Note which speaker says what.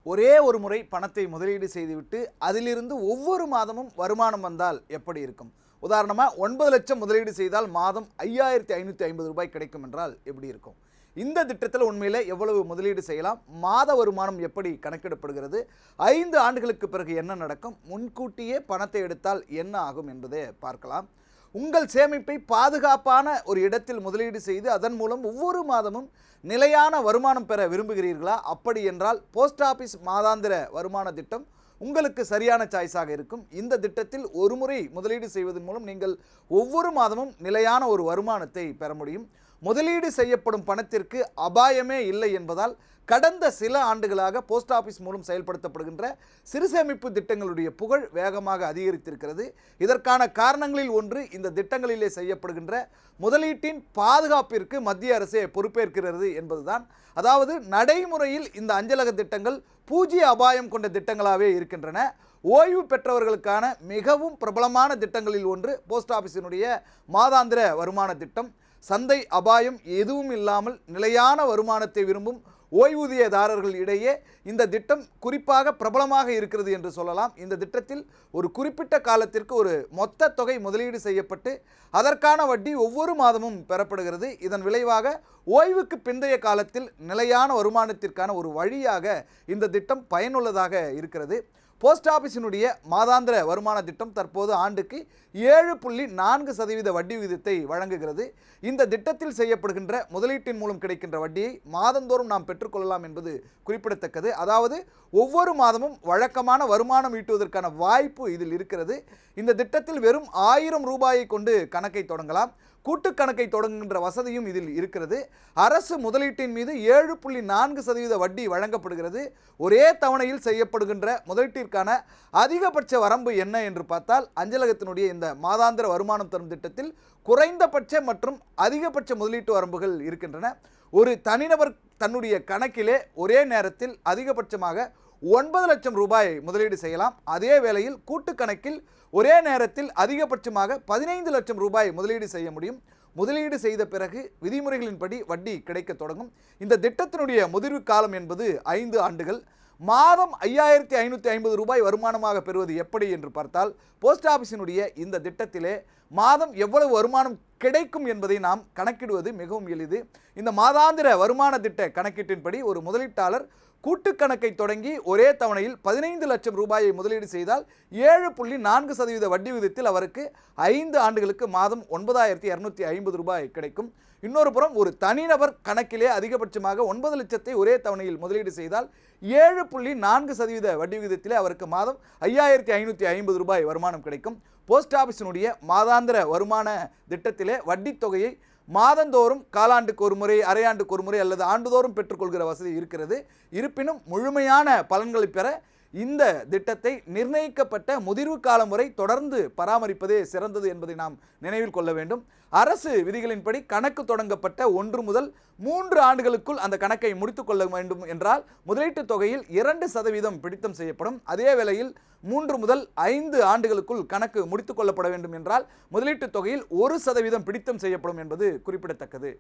Speaker 1: ஒரே ஒரு முறை பணத்தை முதலீடு செய்துவிட்டு அதிலிருந்து ஒவ்வொரு மாதமும் வருமானம் வந்தால் எப்படி இருக்கும்? உதாரணமாக 9 லட்சம் முதலீடு செய்தால் மாதம் 5550 ரூபாய் கிடைக்கும் என்றால் எப்படி இருக்கும்? இந்த திட்டத்தில் உண்மையில் எவ்வளவு முதலீடு செய்யலாம்? மாத வருமானம் எப்படி கணக்கிடப்படுகிறது? 5 ஆண்டுகளுக்கு பிறகு என்ன நடக்கும்? முன்கூட்டியே பணத்தை எடுத்தால் என்ன ஆகும் என்பதை பார்க்கலாம். உங்கள் சேமிப்பை பாதுகாப்பான ஒரு இடத்தில் முதலீடு செய்து அதன் மூலம் ஒவ்வொரு மாதமும் நிலையான வருமானம் பெற விரும்புகிறீர்களா? அப்படி என்றால் போஸ்ட் ஆஃபீஸ் மாதாந்திர வருமான திட்டம் உங்களுக்கு சரியான சாய்ஸாக இருக்கும். இந்த திட்டத்தில் ஒரு முறை முதலீடு செய்வதன் மூலம் நீங்கள் ஒவ்வொரு மாதமும் நிலையான ஒரு வருமானத்தை பெற முடியும். முதலீடு செய்யப்படும் பணத்திற்கு அபாயமே இல்லை என்பதால் கடந்த சில ஆண்டுகளாக போஸ்ட் ஆஃபீஸ் மூலம் செயல்படுத்தப்படுகின்ற சிறு சேமிப்பு திட்டங்களுடைய புகழ் வேகமாக அதிகரித்திருக்கிறது. இதற்கான காரணங்களில் ஒன்று இந்த திட்டங்களிலே செய்யப்படுகின்ற முதலீட்டின் பாதுகாப்பிற்கு மத்திய அரசே பொறுப்பேற்கிறது என்பதுதான். அதாவது நடைமுறையில் இந்த அஞ்சலக திட்டங்கள் பூஜ்ய அபாயம் கொண்ட திட்டங்களாகவே இருக்கின்றன. ஓய்வு பெற்றவர்களுக்கான மிகவும் பிரபலமான திட்டங்களில் ஒன்று போஸ்ட் ஆஃபீஸினுடைய மாதாந்திர வருமான திட்டம். சந்தை அபாயம் எதுவும் இல்லாமல் நிலையான வருமானத்தை விரும்பும் ஓய்வூதியதாரர்கள் இடையே இந்த திட்டம் குறிப்பாக பிரபலமாக இருக்கிறது என்று சொல்லலாம். இந்த திட்டத்தில் ஒரு குறிப்பிட்ட காலத்திற்கு ஒரு மொத்த தொகை முதலீடு செய்யப்பட்டு அதற்கான வட்டி ஒவ்வொரு மாதமும் பெறப்படுகிறது. இதன் விளைவாக ஓய்வுக்கு பிந்தைய காலத்தில் நிலையான வருமானத்திற்கான ஒரு வழியாக இந்த திட்டம் பயனுள்ளதாக இருக்கிறது. போஸ்ட் ஆஃபீஸினுடைய மாதாந்திர வருமான திட்டம் தற்போது ஆண்டுக்கு 7.4% வட்டி விகிதத்தை வழங்குகிறது. இந்த திட்டத்தில் செய்யப்படுகின்ற முதலீட்டின் மூலம் கிடைக்கின்ற வட்டியை மாதந்தோறும் நாம் பெற்றுக்கொள்ளலாம் என்பது குறிப்பிடத்தக்கது. அதாவது ஒவ்வொரு மாதமும் வழக்கமான வருமானம் ஈட்டுவதற்கான வாய்ப்பு இதில் இருக்கிறது. இந்த திட்டத்தில் வெறும் 1000 ரூபாயை கொண்டு கணக்கை தொடங்கலாம். கூட்டு கணக்கை தொடங்குகின்ற வசதியும் இதில் இருக்கிறது. அரசு முதலீட்டின் மீது 7.4% வட்டி வழங்கப்படுகிறது. ஒரே தவணையில் செய்யப்படுகின்ற முதலீட்டிற்கான அதிகபட்ச வரம்பு என்ன என்று பார்த்தால் அஞ்சலகத்தினுடைய இந்த மாதாந்திர வருமானம் தரும் திட்டத்தில் குறைந்தபட்ச மற்றும் அதிகபட்ச முதலீட்டு வரம்புகள் இருக்கின்றன. ஒரு தனிநபர் தன்னுடைய கணக்கிலே ஒரே நேரத்தில் அதிகபட்சமாக 9 லட்சம் ரூபாய் முதலீடு செய்யலாம். அதே வேளையில் கூட்டு கணக்கில் ஒரே நேரத்தில் அதிகபட்சமாக 15 லட்சம் ரூபாய் முதலீடு செய்ய முடியும். முதலீடு செய்த பிறகு விதிமுறைகளின்படி வட்டி கிடைக்க தொடங்கும். இந்த திட்டத்தினுடைய முதிர்வு காலம் என்பது 5 ஆண்டுகள். மாதம் 5550 ரூபாய் வருமானமாக பெறுவது எப்படி என்று பார்த்தால் போஸ்ட் ஆஃபீஸினுடைய இந்த திட்டத்திலே மாதம் எவ்வளவு வருமானம் கிடைக்கும் என்பதை நாம் கணக்கிடுவது மிகவும் எளிது. இந்த மாதாந்திர வருமான திட்ட கணக்கீட்டின்படி ஒரு முதலீட்டாளர் கூட்டு கணக்கை தொடங்கி ஒரே தவணையில் 15 லட்சம் ரூபாயை முதலீடு செய்தால் 7.4% வட்டி விகிதத்தில் அவருக்கு 5 ஆண்டுகளுக்கு மாதம் 9250 ரூபாய் கிடைக்கும். இன்னொரு புறம் ஒரு தனிநபர் கணக்கிலே அதிகபட்சமாக 9 லட்சத்தை ஒரே தவணையில் முதலீடு செய்தால் 7.4% வட்டி விகிதத்திலே அவருக்கு மாதம் 5550 ரூபாய் வருமானம் கிடைக்கும். போஸ்ட் ஆஃபீஸினுடைய மாதாந்திர வருமான திட்டத்திலே வட்டி தொகையை மாதந்தோறும் காலாண்டுக்கு ஒரு முறை, அரையாண்டுக்கு ஒரு முறை அல்லது ஆண்டுதோறும் பெற்றுக்கொள்கிற வசதி இருக்கிறது. இருப்பினும் முழுமையான பலன்களை பெற இந்த திட்டத்தை நிர்ணயிக்கப்பட்ட முதிர்வு காலம் வரை தொடர்ந்து பராமரிப்பதே சிறந்தது என்பதை நாம் நினைவில் கொள்ள வேண்டும். அரசு விதிகளின்படி கணக்கு தொடங்கப்பட்ட 1 முதல் 3 ஆண்டுகளுக்குள் அந்த கணக்கை முடித்துக் கொள்ள வேண்டும் என்றால் முதலீட்டு தொகையில் 2% பிடித்தம் செய்யப்படும். அதே வேளையில் 3 முதல் 5 ஆண்டுகளுக்குள் கணக்கு முடித்துக் கொள்ளப்பட வேண்டும் என்றால் முதலீட்டு தொகையில் 1% பிடித்தம் செய்யப்படும் என்பது குறிப்பிடத்தக்கது.